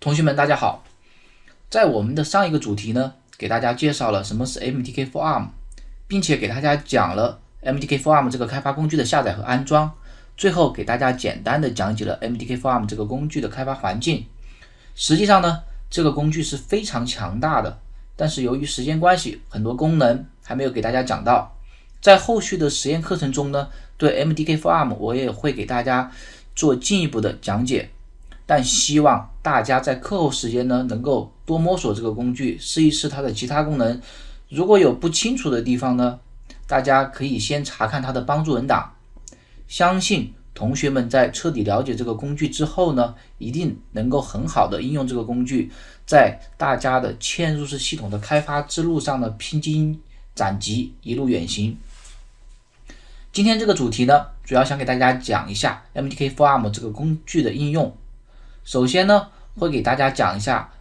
同学们，大家好。在我们的上一个主题呢，给大家介绍了什么是 MTK for ARM， 并且给大家讲了 MTK for ARM 这个开发工具的下载和安装。最后给大家简单的讲解了 MTK for ARM 这个工具的开发环境。实际上呢，这个工具是非常强大的，但是由于时间关系，很多功能还没有给大家讲到。在后续的实验课程中呢，对 MTK for ARM 我也会给大家做进一步的讲解。但希望大家在课后时间呢，能够多摸索这个工具，试一试它的其他功能。如果有不清楚的地方呢，大家可以先查看它的帮助文档。相信同学们在彻底了解这个工具之后呢，一定能够很好的应用这个工具，在大家的嵌入式系统的开发之路上呢，披荆斩棘，一路远行。今天这个主题呢，主要想给大家讲一下 MTK for ARM 这个工具的应用。首先呢，会给大家讲一下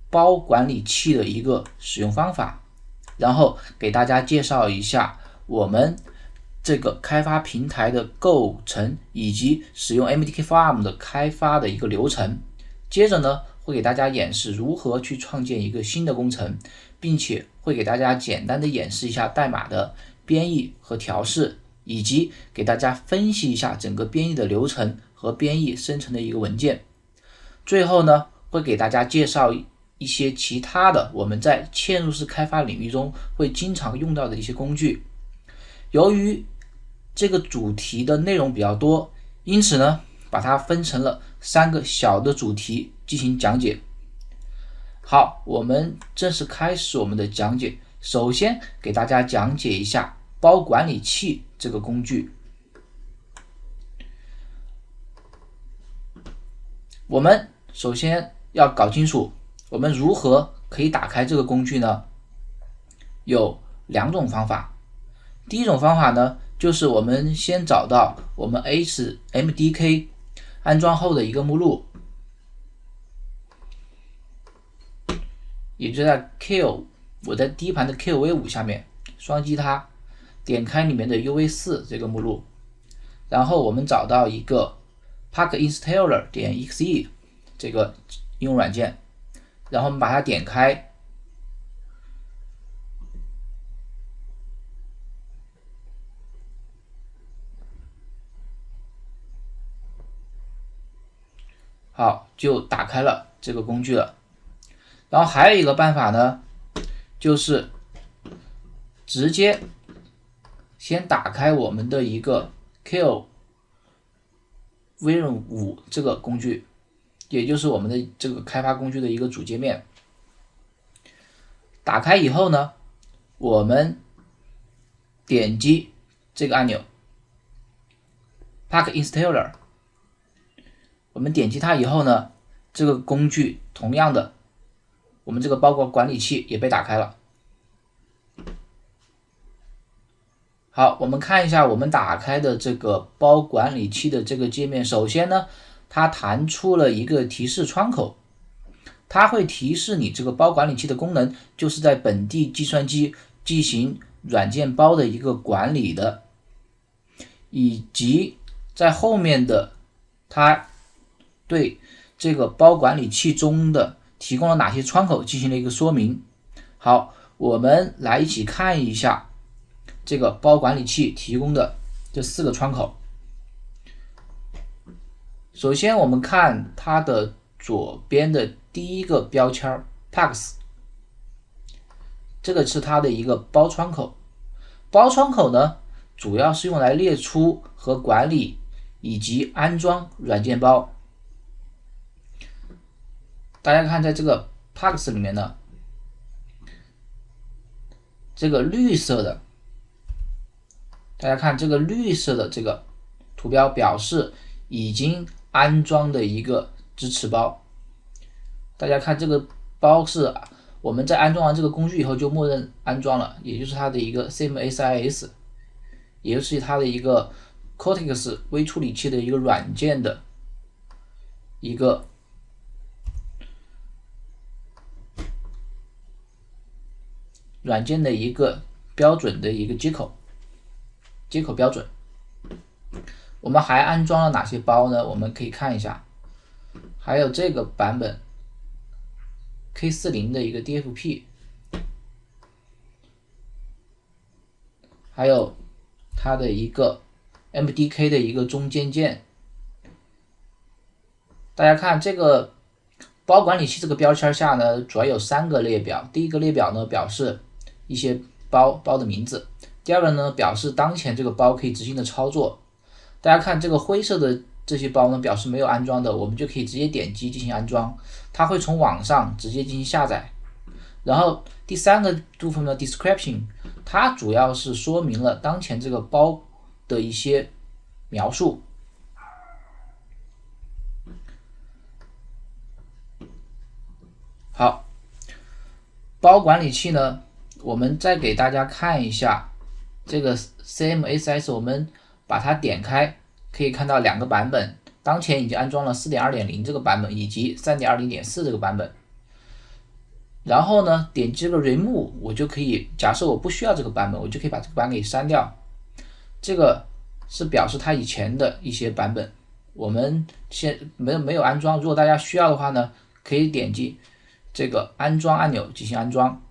包管理器的一个使用方法，然后给大家介绍一下我们这个开发平台的构成以及使用 MTK for ARM 的开发的一个流程。接着呢，会给大家演示如何去创建一个新的工程，并且会给大家简单的演示一下代码的编译和调试，以及给大家分析一下整个编译的流程和编译生成的一个文件。最后呢，会给大家介绍一些其他的我们在嵌入式开发领域中会经常用到的一些工具。由于这个主题的内容比较多，因此呢，把它分成了3个小的主题进行讲解。好，我们正式开始我们的讲解。首先给大家讲解一下包管理器这个工具。我们首先要搞清楚我们如何可以打开这个工具呢？有2种方法。第一种方法呢，就是我们先找到我们 MDK 安装后的一个目录，也就在 Kill， 我在第一盘的 KillV5 下面双击它，点开里面的 UV4 这个目录，然后我们找到一个 PackInstaller.exe 这个应用软件，然后我们把它点开，好，就打开了这个工具了。然后还有一个办法呢，就是直接先打开我们的一个 KillV5 这个工具，也就是我们的这个开发工具的一个主界面。打开以后呢，我们点击这个按钮 PackInstaller， 我们点击它以后呢，这个工具同样的，我们这个包管理器也被打开了。好，我们看一下我们打开的这个包管理器的这个界面。首先呢，它弹出了一个提示窗口，它会提示你这个包管理器的功能就是在本地计算机进行软件包的一个管理的，以及在后面的它对这个包管理器中的提供了哪些窗口进行了一个说明。好，我们来一起看一下这个包管理器提供的这4个窗口。首先我们看它的左边的第一个标签 Packs， 这个是它的一个包窗口。包窗口呢，主要是用来列出和管理以及安装软件包。大家看在这个 Packs 里面呢，这个绿色的，大家看这个绿色的这个图标表示已经安装的一个支持包。大家看这个包是我们在安装完这个工具以后就默认安装了，也就是它的一个 CMSIS， 也就是它的一个 Cortex 微处理器的一个软件的一个标准的一个接口标准。我们还安装了哪些包呢？我们可以看一下，还有这个版本 K40的一个 DFP， 还有它的一个 MDK 的一个中间件。大家看这个包管理器这个标签下呢，主要有3个列表。第一个列表呢表示一些包的名字，第二个呢表示当前这个包可以执行的操作。大家看这个灰色的这些包呢表示没有安装的，我们就可以直接点击进行安装，它会从网上直接进行下载。然后第3个部分呢 description， 它主要是说明了当前这个包的一些描述。好，包管理器呢，我们再给大家看一下这个 CMSS， 我们把它点开，可以看到2个版本，当前已经安装了 4.2.0 这个版本以及 3.20.4 这个版本。然后呢，点击这个 remove， 我就可以，假设我不需要这个版本，我就可以把这个版本给删掉。这个是表示它以前的一些版本，我们没有安装。如果大家需要的话呢，可以点击这个安装按钮进行安装。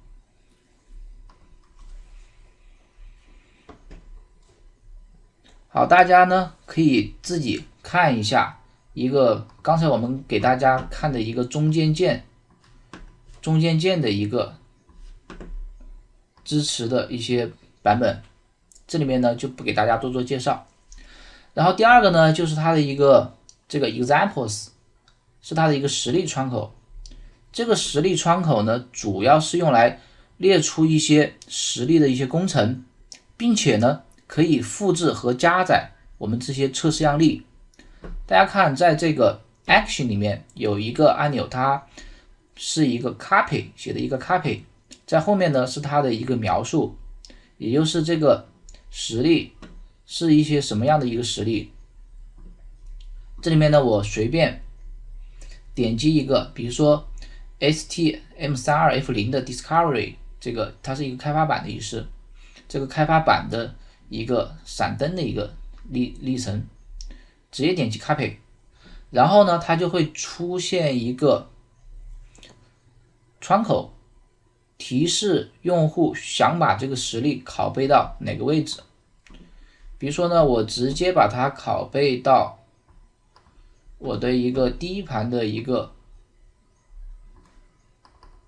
好，大家呢可以自己看一下一个刚才我们给大家看的一个中间件的一个支持的一些版本，这里面呢就不给大家多做介绍。然后第二个呢就是它的一个这个 examples， 是它的一个实例窗口。这个实例窗口呢主要是用来列出一些实例的一些工程，并且呢可以复制和加载我们这些测试样例。大家看在这个 action 里面有一个按钮，它是一个 copy 写的一个 copy， 在后面呢是它的一个描述，也就是这个实例是一些什么样的一个实例。这里面呢我随便点击一个，比如说 STM32F0 的 Discovery， 这个它是一个开发版的意思，这个开发版的一个闪灯的一个历程，直接点击 copy， 然后呢它就会出现一个窗口，提示用户想把这个实例拷贝到哪个位置。比如说呢，我直接把它拷贝到我的一个第一盘的一个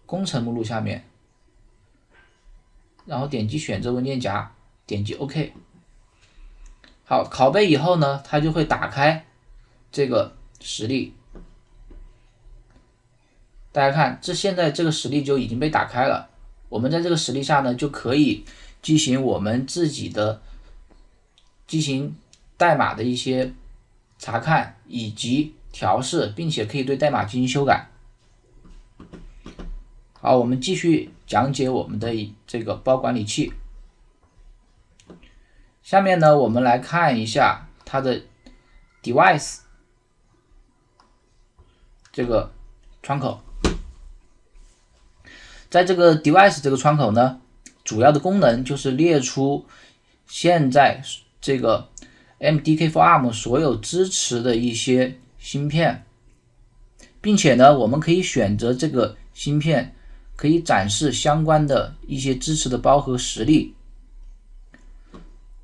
工程目录下面，然后点击选择文件夹，点击 OK。 好，拷贝以后呢，它就会打开这个实例。大家看，现在这个实例就已经被打开了。我们在这个实例下呢，就可以进行我们自己的代码的一些查看以及调试，并且可以对代码进行修改。好，我们继续讲解我们的这个包管理器。下面呢，我们来看一下它的 device 这个窗口。在这个 device 这个窗口呢，主要的功能就是列出现在这个 MDK4ARM 所有支持的一些芯片，并且呢，我们可以选择这个芯片可以展示相关的一些支持的包和实例。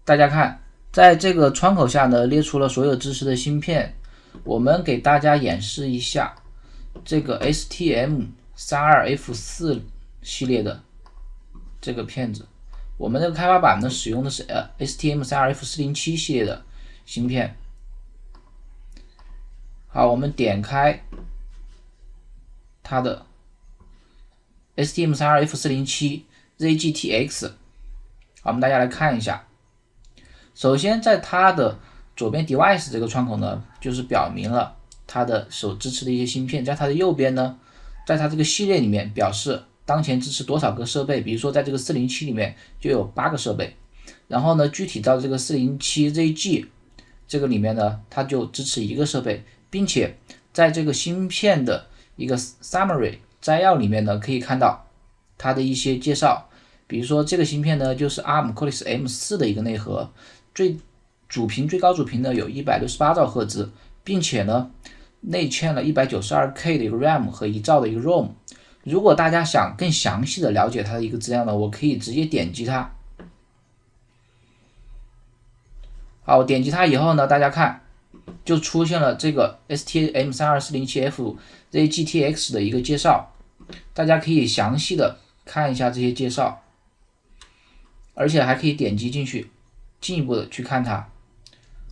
大家看，在这个窗口下呢，列出了所有支持的芯片。我们给大家演示一下这个 STM32F4 系列的这个片子。我们这个开发版呢，使用的是STM32F407 系列的芯片。好，我们点开它的 STM32F407 ZGTX， 好，我们大家来看一下。首先在它的左边 device 这个窗口呢，就是表明了它的所支持的一些芯片。在它的右边呢，在它这个系列里面表示当前支持多少个设备，比如说在这个407里面就有8个设备，然后呢具体到这个407ZG 这个里面呢，它就支持1个设备，并且在这个芯片的一个 summary 摘要里面呢，可以看到它的一些介绍。比如说这个芯片呢，就是 ARM Cortex M4 的一个内核，最高主频呢有168兆赫兹，并且呢内嵌了192K 的一个 RAM 和1兆的一个 ROM。如果大家想更详细的了解它的一个资料呢，我可以直接点击它。好，我点击它以后呢，大家看就出现了这个 STM32407F-ZGTX 的一个介绍，大家可以详细的看一下这些介绍，而且还可以点击进去进一步的去看它，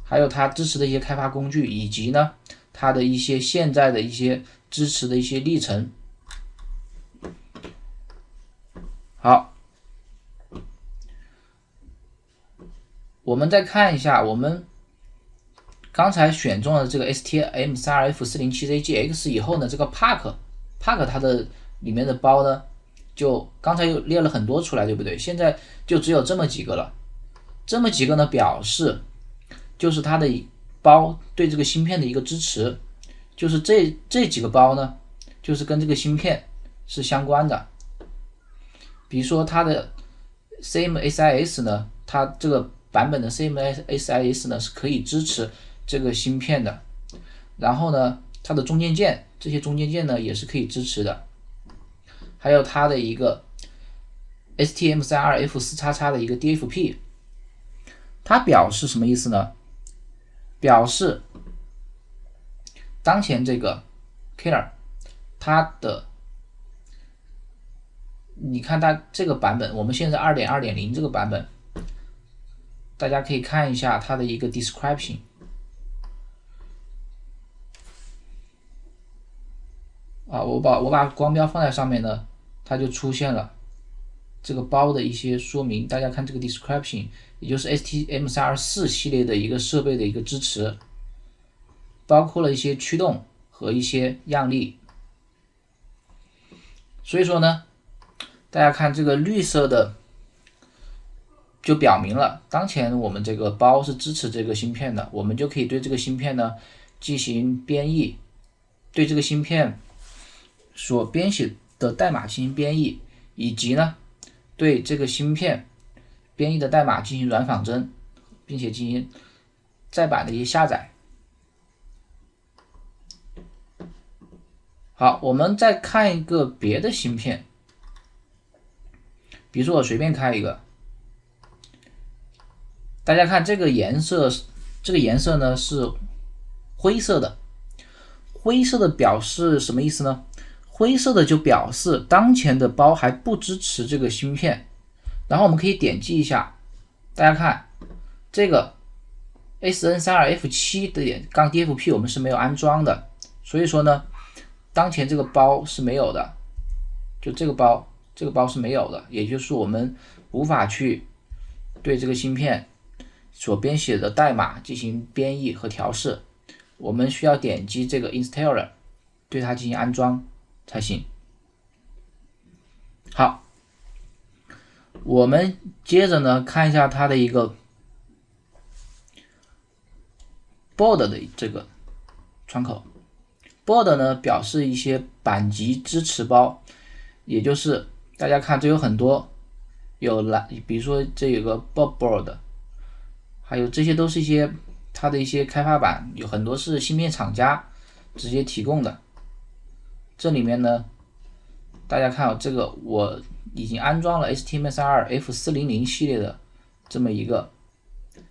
还有它支持的一些开发工具，以及呢它的一些现在的一些支持的一些历程。好，我们再看一下我们刚才选中了这个 STM32F407ZGX 以后呢，这个 Park 它的里面的包呢，就刚才又列了很多出来，对不对？现在就只有这么几个了。这么几个呢，表示就是它的包对这个芯片的一个支持，就是这几个包呢，就是跟这个芯片是相关的。比如说它的 CMSIS 呢，它这个版本的 CMSIS 呢是可以支持这个芯片的，然后呢，它的中间件，这些中间件呢也是可以支持的，还有它的一个 STM32F4XX 的一个 DFP， 它表示什么意思呢？表示当前这个 Killer 它的，你看它这个版本，我们现在 2.2.0 这个版本，大家可以看一下它的一个 description。我把光标放在上面呢，它就出现了这个包的一些说明。大家看这个 description， 也就是 STM324 系列的一个设备的一个支持，包括了一些驱动和一些样例。所以说呢，大家看这个绿色的就表明了当前我们这个包是支持这个芯片的，我们就可以对这个芯片呢进行编译，对这个芯片所编写的代码进行编译，以及呢对这个芯片编译的代码进行软仿真，并且进行再版的一些下载。好，我们再看一个别的芯片，比如说我随便开一个，大家看这个颜色呢是灰色的，灰色的表示什么意思呢？灰色的就表示当前的包还不支持这个芯片，然后我们可以点击一下，大家看这个 SN32F7 的杠 DFP 我们是没有安装的，所以说呢，当前这个包是没有的，就这个包是没有的，也就是我们无法去对这个芯片所编写的代码进行编译和调试，我们需要点击这个 Installer 对它进行安装才行。好，我们接着呢看一下它的一个 board 的这个窗口。board 呢表示一些板级支持包，也就是大家看这有很多，比如说这有个 board， 还有这些都是一些它的一些开发板，有很多是芯片厂家直接提供的。这里面呢，大家看这个我已经安装了 STM32F400 系列的这么一个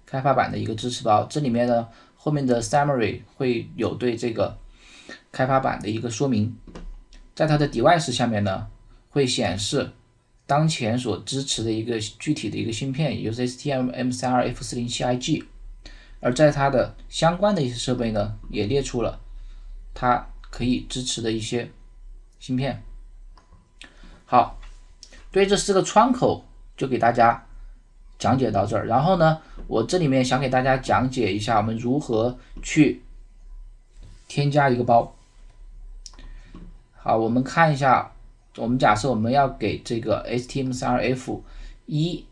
开发板的一个支持包，这里面呢后面的 summary 会有对这个开发板的一个说明，在它的 device 下面呢会显示当前所支持的一个具体的一个芯片，也就是 STM32F407IG， 而在它的相关的一些设备呢也列出了它可以支持的一些芯片。好，对这4个窗口就给大家讲解到这儿，然后呢我这里面想给大家讲解一下我们如何去添加一个包。好，我们看一下，我们假设我们要给这个 STM32F1，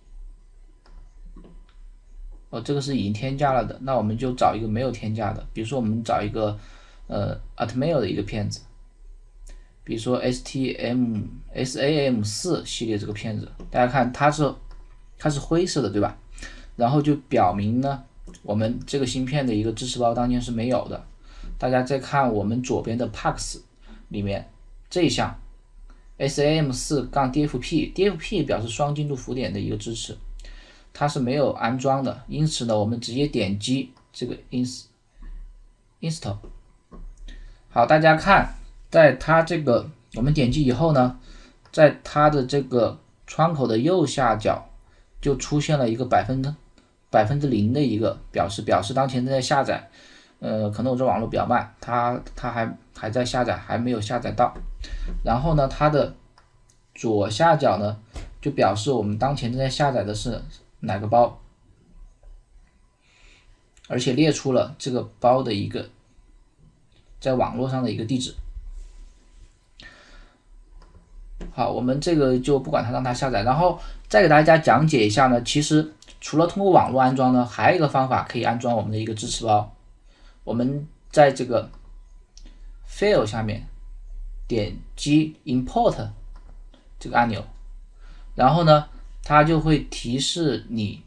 这个是已经添加了的，那我们就找一个没有添加的，比如说我们找一个Atmel 的一个片子，比如说 SAM4 系列这个片子，大家看它是灰色的，对吧？然后就表明呢我们这个芯片的一个支持包当前是没有的。大家再看我们左边的 Pax 里面这一项 SAM4-DFP，DFP 表示双精度浮点的一个支持，它是没有安装的，因此呢，我们直接点击这个 install。好，大家看，在它这个我们点击以后呢，在它的这个窗口的右下角就出现了一个0%的一个表示当前正在下载。可能我这网络比较慢，它还在下载，还没有下载到。然后呢，它的左下角呢就表示我们当前正在下载的是哪个包，而且列出了这个包的一个在网络上的一个地址。好，我们这个就不管它，让它下载。然后再给大家讲解一下呢，其实除了通过网络安装呢，还有一个方法可以安装我们的一个支持包。我们在这个 File 下面点击 Import 这个按钮，然后呢，它就会提示你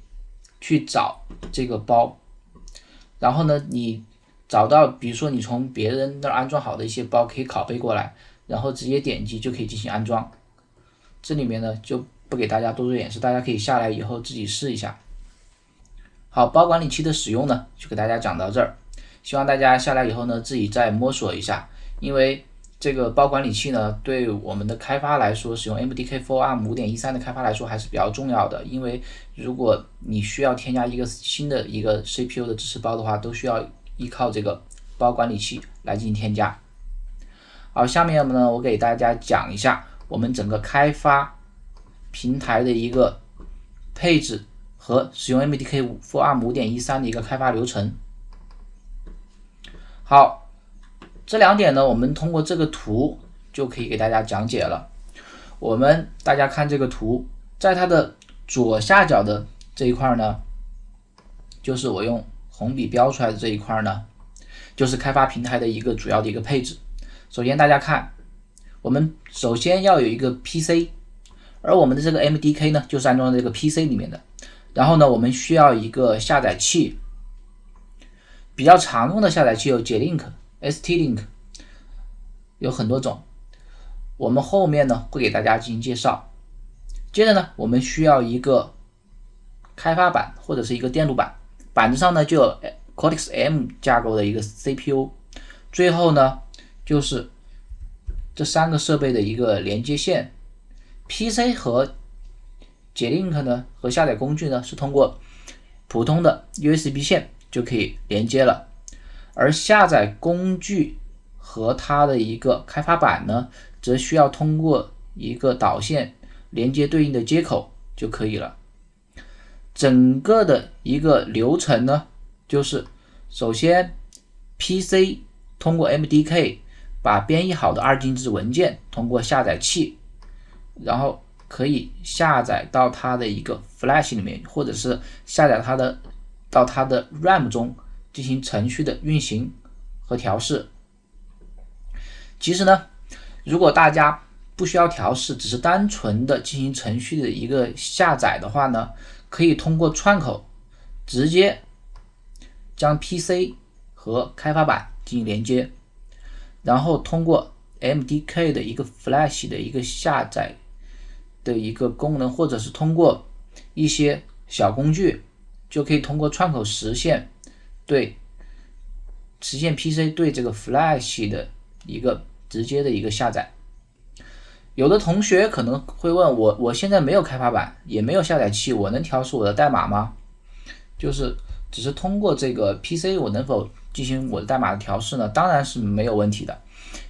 去找这个包，然后呢，你找到，比如说你从别人那儿安装好的一些包，可以拷贝过来，然后直接点击就可以进行安装。这里面呢就不给大家多做演示，大家可以下来以后自己试一下。好，包管理器的使用呢，就给大家讲到这儿。希望大家下来以后呢，自己再摸索一下，因为这个包管理器呢，对我们的开发来说，使用 MDK4 ARM 5.13的开发来说还是比较重要的。因为如果你需要添加一个新的一个 CPU 的支持包的话，都需要依靠这个包管理器来进行添加。好，下面呢，我给大家讲一下我们整个开发平台的一个配置和使用 MDK4 ARM 5.13的一个开发流程。好，这两点呢，我们通过这个图就可以给大家讲解了。大家看这个图，在它的左下角的这一块呢，就是我用红笔标出来的这一块呢，就是开发平台的一个主要的一个配置。首先大家看，我们首先要有一个 PC， 而我们的这个 MDK 呢，就是安装在这个 PC 里面的。然后呢，我们需要一个下载器。比较常用的下载器有 J-Link、ST-Link， 有很多种，我们后面呢会给大家进行介绍。接着呢，我们需要一个开发板或者是一个电路板，板子上呢就有 Cortex-M 架构的一个 CPU。最后呢，就是这3个设备的一个连接线。PC 和 J-Link 呢和下载工具呢是通过普通的 USB 线就可以连接了，而下载工具和它的一个开发板呢，则需要通过一个导线连接对应的接口就可以了。整个的一个流程呢，就是首先 PC 通过 MDK 把编译好的2进制文件通过下载器，然后可以下载到它的一个 Flash 里面，或者是下载到它的 RAM 中进行程序的运行和调试。其实呢，如果大家不需要调试，只是单纯的进行程序的一个下载的话呢，可以通过串口直接将 PC 和开发板进行连接，然后通过 MDK 的一个 Flash 的一个下载的一个功能，或者是通过一些小工具，就可以通过串口实现 PC 对这个 Flash 的一个直接的一个下载。有的同学可能会问我现在没有开发板，也没有下载器，我能调试我的代码吗？就是只是通过这个 PC 我能否进行我的代码的调试呢？当然是没有问题的。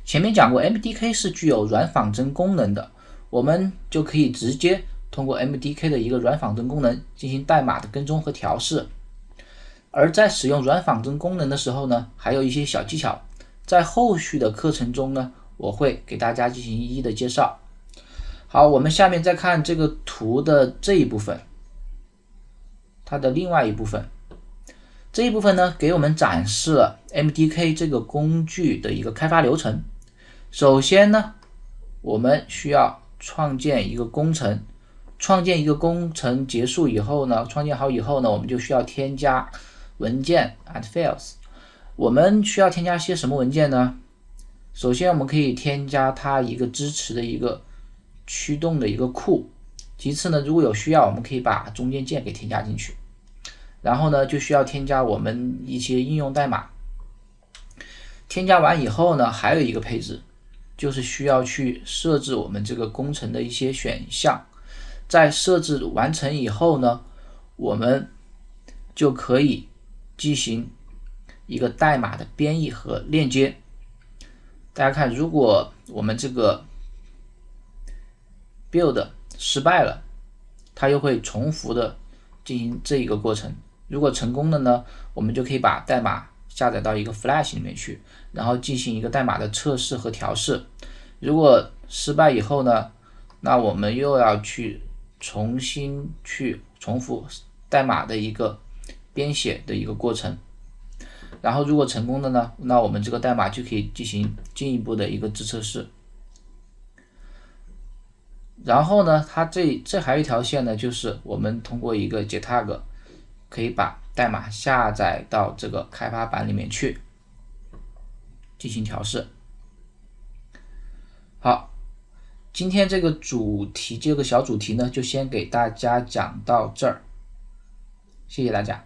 前面讲过 MDK 是具有软仿真功能的，我们就可以直接通过 MDK 的一个软仿真功能进行代码的跟踪和调试。而在使用软仿真功能的时候呢，还有一些小技巧，在后续的课程中呢，我会给大家进行一一的介绍。好，我们下面再看这个图的这一部分，它的另外一部分。这一部分呢，给我们展示了 MDK 这个工具的一个开发流程。首先呢，我们需要创建一个工程，创建一个工程结束以后呢，创建好以后呢，我们就需要添加文件 add files。我们需要添加些什么文件呢？首先我们可以添加它一个支持的一个驱动的一个库。其次呢，如果有需要，我们可以把中间件给添加进去。然后呢，就需要添加我们一些应用代码。添加完以后呢，还有一个配置，就是需要去设置我们这个工程的一些选项。在设置完成以后呢，我们就可以进行一个代码的编译和链接。大家看，如果我们这个 build 失败了，它又会重复的进行这一个过程。如果成功了呢，我们就可以把代码下载到一个 Flash 里面去，然后进行一个代码的测试和调试。如果失败以后呢，那我们又要去重新去重复代码的一个编写的一个过程。然后如果成功的呢，那我们这个代码就可以进行进一步的一个自测试。然后呢，它这还有一条线呢，就是我们通过一个 JTAG 可以把代码下载到这个开发板里面去进行调试。好，今天这个小主题呢，就先给大家讲到这儿，谢谢大家。